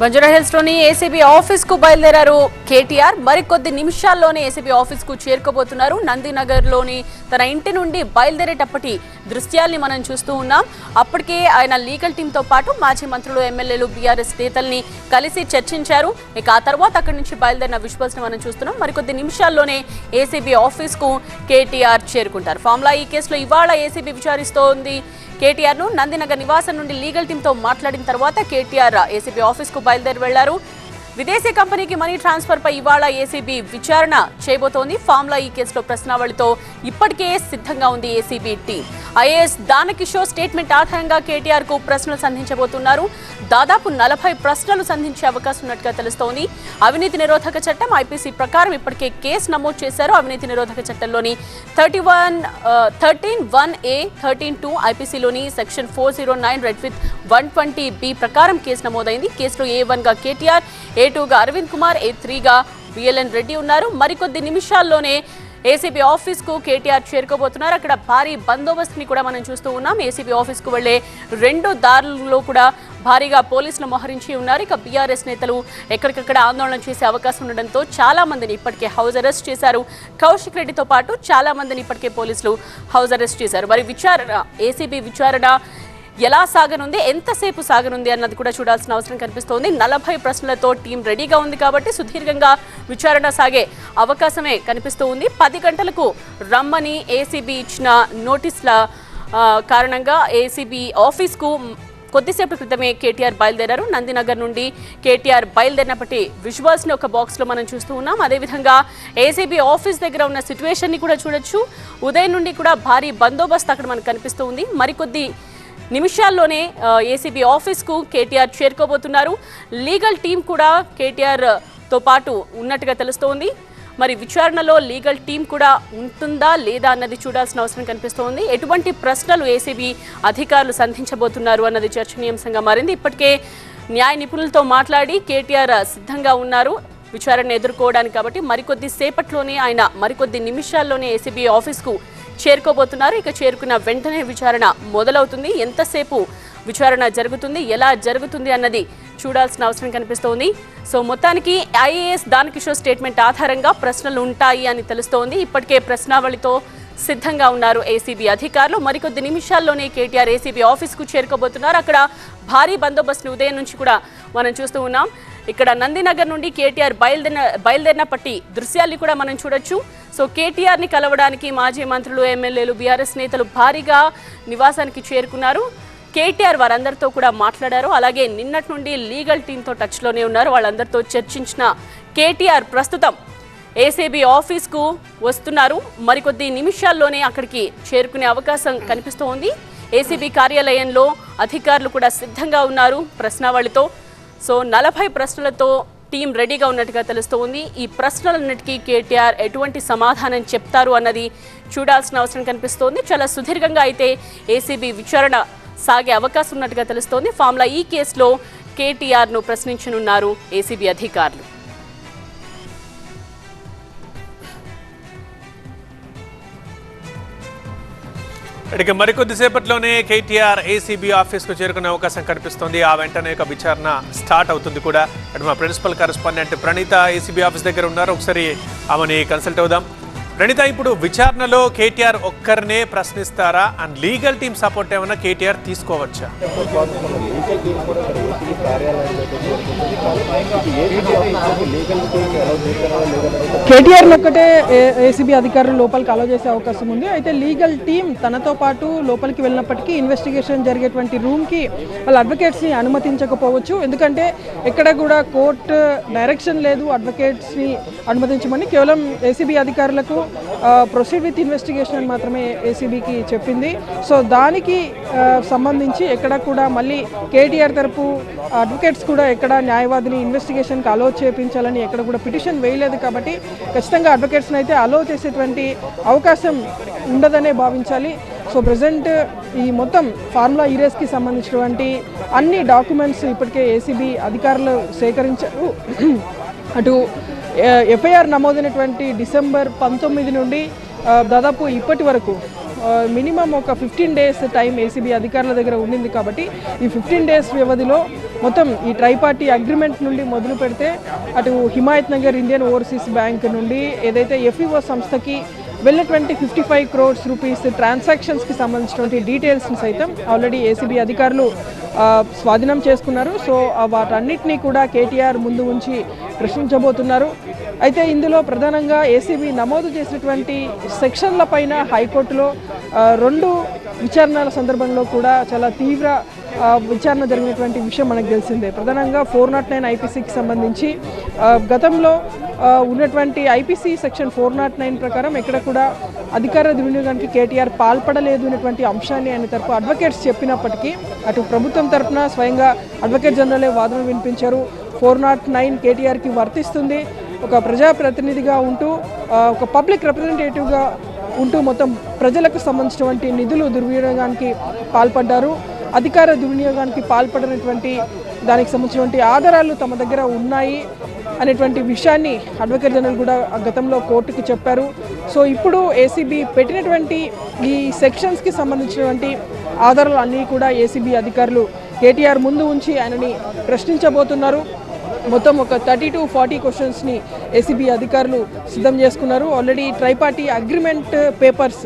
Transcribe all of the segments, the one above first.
బంజారాహిల్స్ లోని ACB office కు బయలుదేరారు కేటీఆర్. మరికొద్ది నిమిషాల్లోనే ఏసీబీ ఆఫీస్ కు చేరుకోబోతున్నారు. నందినగర్ లోని తన ఇంటి నుండి బయలుదేరేటప్పటి దృశ్యాల్ని మనం చూస్తూ ఉన్నాం. అప్పటికే ఆయన లీగల్ టీమ్ తో పాటు మాజీ మంత్రులు, ఎమ్మెల్యేలు, బీఆర్ఎస్ నేతల్ని కలిసి చర్చించారు. ఇక ఆ తర్వాత అక్కడి నుంచి బయలుదేరిన విజువల్స్ ని మనం చూస్తున్నాం. మరికొద్ది నిమిషాల్లోనే ఏసీబీ ఆఫీస్ కు కేటీఆర్ చేరుకుంటారు. ఫార్ములా ఈ కేసులో ఇవాళ ఏసీబీ విచారిస్తోంది కేటీఆర్ ను. నందినగర్ నివాసం నుండి లీగల్ టీమ్ తో మాట్లాడిన తర్వాత కేటీఆర్ ఏసీబీ ఆఫీస్ కు బయలుదేరి వెళ్లారు. విదేశీ కంపెనీకి మనీ ట్రాన్స్ఫర్ పై ఇవాళ ఏసీబీ విచారణ చేయబోతోంది. ఫార్ములా ఈ కేసులో ప్రశ్నావళితో ఇప్పటికే సిద్ధంగా ఉంది ACB team. IAS Danakishore statement ఆధారంగా కేటీఆర్ కు ప్రశ్నలు సంధించబోతున్నారు. దాదాపు 40 ప్రశ్నలు సంధించే అవకాశం ఉన్నట్టుగా తెలుస్తోంది. అవినీతి నిరోధక చట్టం ఐపీసీ ప్రకారం ఇప్పటికే కేసు నమోదు చేశారు. అవినీతి నిరోధక చట్టంలోని 13(1)(a), 13(2) ఐపీసీలోని section 409 red with 120(b) ప్రకారం కేసు నమోదైంది. కేసులో A1 గా కేటీఆర్, A2 గా అరవింద్ కుమార్, A3 గా బిఎల్ఎన్ రెడ్డి ఉన్నారు. మరికొద్ది నిమిషాల్లోనే ఏసీబీ ఆఫీస్ కు కేటీఆర్ చేరుకోబోతున్నారు. అక్కడ భారీ బందోబస్తుని కూడా మనం చూస్తూ ఉన్నాం. ఏసీబీ ఆఫీస్ కు వెళ్లే 2 దారుల్లో కూడా భారీగా పోలీసులు మోహరించి ఉన్నారు. ఇక బీఆర్ఎస్ నేతలు ఎక్కడికక్కడ ఆందోళన చేసే అవకాశం ఉండడంతో చాలా మందిని ఇప్పటికే హౌస్ అరెస్ట్ చేశారు. కౌశిక్ రెడ్డితో పాటు చాలా మందిని ఇప్పటికే పోలీసులు హౌస్ అరెస్ట్ చేశారు. మరి ఏసీబీ విచారణ ఎలా సాగనుంది, ఎంతసేపు సాగనుంది అన్నది కూడా చూడాల్సిన అవసరం కనిపిస్తోంది. 40 ప్రశ్నలతో టీం రెడీగా ఉంది కాబట్టి సుదీర్ఘంగా విచారణ సాగే అవకాశమే కనిపిస్తూ ఉంది. 10 గంటలకు రమ్మని ఏసీబీ ఇచ్చిన నోటీసుల కారణంగా ఏసీబీ ఆఫీస్కు కొద్దిసేపటి క్రితమే కేటీఆర్ బయలుదేరారు. నందినగర్ నుండి కేటీఆర్ బయలుదేరినప్పటి విజువల్స్ని ఒక బాక్స్లో మనం చూస్తూ ఉన్నాం. అదేవిధంగా ఏసీబీ ఆఫీస్ దగ్గర ఉన్న సిచ్యువేషన్ని కూడా చూడొచ్చు. ఉదయం నుండి కూడా భారీ బందోబస్తు అక్కడ మనకు కనిపిస్తూ ఉంది. మరికొద్ది నిమిషాల్లోనే ఏసీబీ ఆఫీస్కు కేటీఆర్ చేరుకోబోతున్నారు. లీగల్ టీం కూడా కేటీఆర్తో పాటు ఉన్నట్టుగా తెలుస్తోంది. మరి విచారణలో లీగల్ టీం కూడా ఉంటుందా లేదా అన్నది చూడాల్సిన అవసరం కనిపిస్తోంది. ఎటువంటి ప్రశ్నలు ఏసీబీ అధికారులు సంధించబోతున్నారు అన్నది చర్చనీయాంశంగా మారింది. ఇప్పటికే న్యాయ నిపుణులతో మాట్లాడి కేటీఆర్ సిద్ధంగా ఉన్నారు విచారణ ఎదుర్కోవడానికి. కాబట్టి మరికొద్ది సేపట్లోనే ఆయన మరికొద్ది నిమిషాల్లోనే ఏసీబీ ఆఫీస్కు చేరుకోబోతున్నారు. ఇక చేరుకున్న వెంటనే విచారణ మొదలవుతుంది. ఎంతసేపు విచారణ జరుగుతుంది, ఎలా జరుగుతుంది అన్నది చూడాల్సిన అవసరం కనిపిస్తోంది. సో మొత్తానికి ఐఏఎస్ దానకిషోర్ స్టేట్మెంట్ ఆధారంగా ప్రశ్నలు ఉంటాయి అని తెలుస్తోంది. ఇప్పటికే ప్రశ్నావళితో సిద్ధంగా ఉన్నారు ఏసీబీ అధికారులు. మరికొద్ది నిమిషాల్లోనే కేటీఆర్ ఏసీబీ ఆఫీస్కు చేరుకోబోతున్నారు. అక్కడ భారీ బందోబస్తుని ఉదయం నుంచి కూడా మనం చూస్తూ ఉన్నాం. ఇక్కడ నందినగర్ నుండి కేటీఆర్ బయలుదేరినప్పటి దృశ్యాల్ని కూడా మనం చూడొచ్చు. సో కేటీఆర్ని కలవడానికి మాజీ మంత్రులు, ఎమ్మెల్యేలు, బీఆర్ఎస్ నేతలు భారీగా నివాసానికి చేరుకున్నారు. కేటీఆర్ వారందరితో కూడా మాట్లాడారు. అలాగే నిన్నటి నుండి లీగల్ టీంతో టచ్లోనే ఉన్నారు. వాళ్ళందరితో చర్చించిన కేటీఆర్ ప్రస్తుతం ఏసీబీ ఆఫీస్కు వస్తున్నారు. మరికొద్ది నిమిషాల్లోనే అక్కడికి చేరుకునే అవకాశం కనిపిస్తోంది. ఏసీబీ కార్యాలయంలో అధికారులు కూడా సిద్ధంగా ఉన్నారు ప్రశ్నావళితో. సో 40 ప్రశ్నలతో టీం రెడీగా ఉన్నట్టుగా తెలుస్తోంది. ఈ ప్రశ్నలన్నిటికీ కేటీఆర్ ఎటువంటి సమాధానం చెప్తారు అన్నది చూడాల్సిన అవసరం కనిపిస్తోంది. చాలా సుదీర్ఘంగా అయితే ఏసీబీ విచారణ సాగే అవకాశం ఉన్నట్టుగా తెలుస్తోంది. ఫార్ములా ఈ కేసులో కేటీఆర్ను ప్రశ్నించనున్నారు ఏసీబీ అధికారులు. ఇక మరికొద్దిసేపట్లోనే కేటీఆర్ ఏసీబీ ఆఫీస్కు చేరుకునే అవకాశం కనిపిస్తోంది. ఆ వెంటనే ఒక విచారణ స్టార్ట్ అవుతుంది కూడా. అటు మా principal correspondent Praneetha ACB office దగ్గర ఉన్నారు. ఒకసారి ఆమెని కన్సల్ట్ అవుదాం. ప్రణీత, ఇప్పుడు విచారణలో కేటీఆర్ ఒక్కరినే ప్రశ్నిస్తారా? అండ్ లీగల్ టీమ్ సపోర్ట్ ఏమైనా కేటీఆర్ తీసుకోవచ్చా? కేటీఆర్ ఒక్కటే ఏసీబీ అధికారులు లోపలికి అలౌ చేసే అవకాశం ఉంది. అయితే లీగల్ టీం తనతో పాటు లోపలికి వెళ్ళినప్పటికీ ఇన్వెస్టిగేషన్ జరిగేటువంటి రూమ్కి వాళ్ళ అడ్వకేట్స్ని అనుమతించకపోవచ్చు. ఎందుకంటే ఎక్కడ కూడా కోర్టు డైరెక్షన్ లేదు అడ్వకేట్స్ని అనుమతించమని. కేవలం ఏసీబీ అధికారులకు ప్రొసీడ్ విత్ ఇన్వెస్టిగేషన్ అని మాత్రమే ఏసీబీకి చెప్పింది. సో దానికి సంబంధించి ఎక్కడ కూడా మళ్ళీ కేటీఆర్ తరపు అడ్వకేట్స్ కూడా ఎక్కడ న్యాయవాదిని ఇన్వెస్టిగేషన్కి అలో చేయించాలని ఎక్కడ కూడా పిటిషన్ వేయలేదు. కాబట్టి ఖచ్చితంగా అడ్వకేట్స్ని అయితే అలో చేసేటువంటి అవకాశం ఉండదనే భావించాలి. సో ప్రజెంట్ ఈ మొత్తం ఫార్ములా ఈ రేస్కి సంబంధించినటువంటి అన్ని డాక్యుమెంట్స్ ఇప్పటికే ఏసీబీ అధికారులు సేకరించారు. అటు ఎఫ్ఐఆర్ నమోదైనటువంటి డిసెంబర్ 19 నుండి దాదాపు ఇప్పటి వరకు మినిమం ఒక 15 days టైం ఏసీబీ అధికారుల దగ్గర ఉండింది. కాబట్టి ఈ 15 days వ్యవధిలో మొత్తం ఈ ట్రైపార్టీ అగ్రిమెంట్ నుండి మొదలు పెడితే అటు Himayat Nagar Indian overseas bank నుండి ఏదైతే ఎఫ్ఈఓ సంస్థకి వెళ్ళినటువంటి 55 crores రూపీస్ ట్రాన్సాక్షన్స్కి సంబంధించినటువంటి డీటెయిల్స్ని సైతం ఆల్రెడీ ఏసీబీ అధికారులు స్వాధీనం చేసుకున్నారు. సో వాటన్నిటినీ కూడా కేటీఆర్ ముందు ఉంచి ప్రశ్నించబోతున్నారు. అయితే ఇందులో ప్రధానంగా ఏసీబీ నమోదు చేసినటువంటి సెక్షన్ల పైన హైకోర్టులో 2 విచారణల సందర్భంలో కూడా చాలా తీవ్ర విచారణ జరిగినటువంటి విషయం మనకు తెలిసిందే. ప్రధానంగా 409 ఐపీసీకి సంబంధించి గతంలో ఉన్నటువంటి ఐపీసీ సెక్షన్ 409 ప్రకారం ఎక్కడ కూడా అధికార దుర్వినియోగానికి కేటీఆర్ పాల్పడలేదు అనేటువంటి అంశాన్ని ఆయన తరపు అడ్వకేట్స్ చెప్పినప్పటికీ అటు ప్రభుత్వం తరపున స్వయంగా అడ్వకేట్ జనరలే వాదనలు వినిపించారు. 409 కేటీఆర్కి వర్తిస్తుంది. ఒక ప్రజాప్రతినిధిగా ఉంటూ ఒక పబ్లిక్ రిప్రజెంటేటివ్గా ఉంటూ మొత్తం ప్రజలకు సంబంధించినటువంటి నిధులు దుర్వినియోగానికి పాల్పడ్డారు. అధికార దుర్వినియోగానికి పాల్పడినటువంటి దానికి సంబంధించినటువంటి ఆధారాలు తమ దగ్గర ఉన్నాయి అనేటువంటి విషయాన్ని అడ్వకేట్ జనరల్ కూడా గతంలో కోర్టుకి చెప్పారు. సో ఇప్పుడు ఏసీబీ పెట్టినటువంటి ఈ సెక్షన్స్కి సంబంధించినటువంటి ఆధారాలు అన్నీ కూడా ఏసీబీ అధికారులు కేటీఆర్ ముందు ఉంచి ఆయనని ప్రశ్నించబోతున్నారు. మొత్తం ఒక 30 to 40 క్వశ్చన్స్ని ఏసీబీ అధికారులు సిద్ధం చేసుకున్నారు. ఆల్రెడీ ట్రైపార్టీ అగ్రిమెంట్ పేపర్స్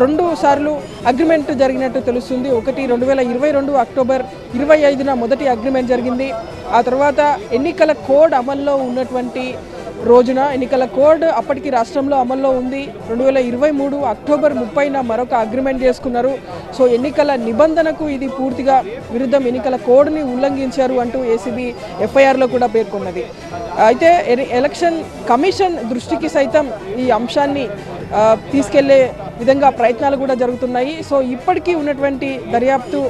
2 సార్లు అగ్రిమెంట్ జరిగినట్టు తెలుస్తుంది. ఒకటి 2022 అక్టోబర్ 25న మొదటి అగ్రిమెంట్ జరిగింది. ఆ తర్వాత ఎన్నికల కోడ్ అమల్లో ఉన్నటువంటి రోజున ఎన్నికల కోడ్ అప్పటికి రాష్ట్రంలో అమల్లో ఉంది. 2023 అక్టోబర్ 30న మరొక అగ్రిమెంట్ చేసుకున్నారు. సో ఎన్నికల నిబంధనకు ఇది పూర్తిగా విరుద్ధం, ఎన్నికల కోడ్ని ఉల్లంఘించారు అంటూ ఏసీబీ ఎఫ్ఐఆర్లో కూడా పేర్కొన్నది. అయితే ఎలక్షన్ కమిషన్ దృష్టికి సైతం ఈ అంశాన్ని తీసుకెళ్లే విధంగా ప్రయత్నాలు కూడా జరుగుతున్నాయి. సో ఇప్పటికీ ఉన్నటువంటి దర్యాప్తు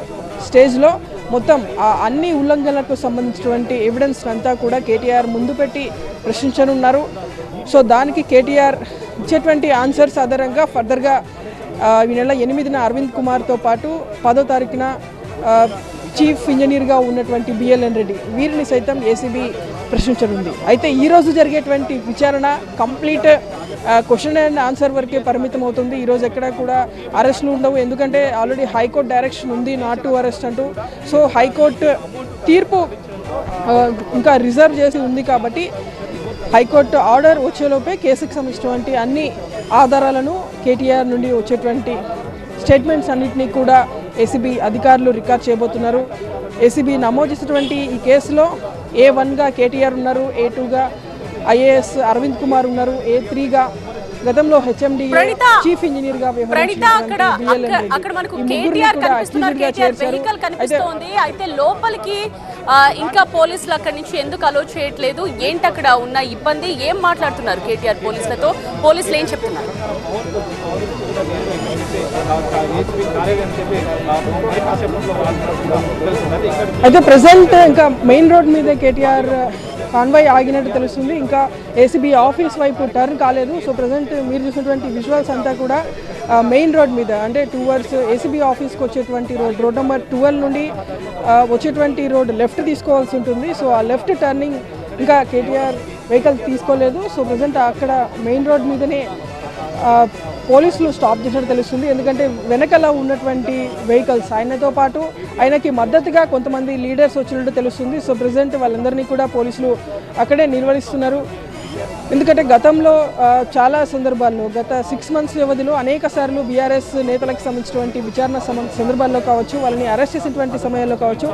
స్టేజ్లో మొత్తం అన్ని ఉల్లంఘనలకు సంబంధించినటువంటి ఎవిడెన్స్ అంతా కూడా కేటీఆర్ ముందు పెట్టి ప్రశ్నించనున్నారు. సో దానికి కేటీఆర్ ఇచ్చేటువంటి ఆన్సర్స్ ఆధారంగా ఫర్దర్గా ఈ నెల 8న అరవింద్ కుమార్తో పాటు 10వ తారీఖున చీఫ్ ఇంజనీర్గా ఉన్నటువంటి బిఎల్ఎన్ రెడ్డి వీరిని సైతం ఏసీబీ ప్రశ్నించనుంది. అయితే ఈరోజు జరిగేటువంటి విచారణ కంప్లీట్ క్వశ్చన్ అండ్ ఆన్సర్ వరకే పరిమితం అవుతుంది. ఈరోజు ఎక్కడ కూడా అరెస్టులు ఉండవు. ఎందుకంటే ఆల్రెడీ హైకోర్టు డైరెక్షన్ ఉంది నాట్ టు అరెస్ట్ అంటూ. సో హైకోర్టు తీర్పు ఇంకా రిజర్వ్ చేసి ఉంది కాబట్టి హైకోర్టు ఆర్డర్ వచ్చేలోపే కేసుకు సంబంధించినటువంటి అన్ని ఆధారాలను కేటీఆర్ నుండి వచ్చేటువంటి స్టేట్మెంట్స్ అన్నింటినీ కూడా ఏసీబీ అధికారులు రికార్డ్ చేయబోతున్నారు. ఏసీబీ నమోదు చేసినటువంటి ఈ కేసులో A1గా కేటీఆర్ ఉన్నారు, A2గా ఐఏఎస్ అరవింద్ కుమార్ ఉన్నారు, A3గా గతంలో హెచ్ఎండి చీఫ్ ఇంజనీర్ గా కనిపిస్తోంది. అయితే లోపలికి ఇంకా పోలీసులు అక్కడి నుంచి ఎందుకు అలో చేయట్లేదు, ఏంటి అక్కడ ఉన్న ఇబ్బంది, ఏం మాట్లాడుతున్నారు కేటీఆర్ పోలీసులతో, పోలీసులు ఏం చెప్తున్నారు? అయితే ప్రెసెంట్ ఇంకా మెయిన్ రోడ్ మీద కేటీఆర్ కాన్వాయ్ ఆగినట్టు తెలుస్తుంది. ఇంకా ఏసీబీ ఆఫీస్ వైపు టర్న్ కాలేదు. సో ప్రజెంట్ మీరు చూసినటువంటి విజువల్స్ అంతా కూడా మెయిన్ రోడ్ మీద అంటే టువర్డ్స్ ఏసీబీ ఆఫీస్కి వచ్చేటువంటి రోడ్ నెంబర్ 12 నుండి వచ్చేటువంటి రోడ్ లెఫ్ట్ తీసుకోవాల్సి ఉంటుంది. సో ఆ లెఫ్ట్ టర్నింగ్ ఇంకా కేటీఆర్ వెహికల్ తీసుకోలేదు. సో ప్రజెంట్ అక్కడ మెయిన్ రోడ్ మీదనే పోలీసులు స్టాప్ చేసినట్టు తెలుస్తుంది. ఎందుకంటే వెనకాల ఉన్నటువంటి వెహికల్స్ ఆయనతో పాటు ఆయనకి మద్దతుగా కొంతమంది లీడర్స్ వచ్చినట్టు తెలుస్తుంది. సో ప్రజెంట్ వాళ్ళందరినీ కూడా పోలీసులు అక్కడే నిర్వహిస్తున్నారు. ఎందుకంటే గతంలో చాలా సందర్భాల్లో గత 6 months వ్యవధిలో అనేక సార్లు బీఆర్ఎస్ నేతలకు సంబంధించినటువంటి విచారణ సందర్భాల్లో కావచ్చు, వాళ్ళని అరెస్ట్ చేసినటువంటి సమయాల్లో కావచ్చు,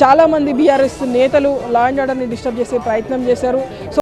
చాలామంది బీఆర్ఎస్ నేతలు లా అండ్ ఆర్డర్ని డిస్టర్బ్ చేసే ప్రయత్నం చేశారు. సో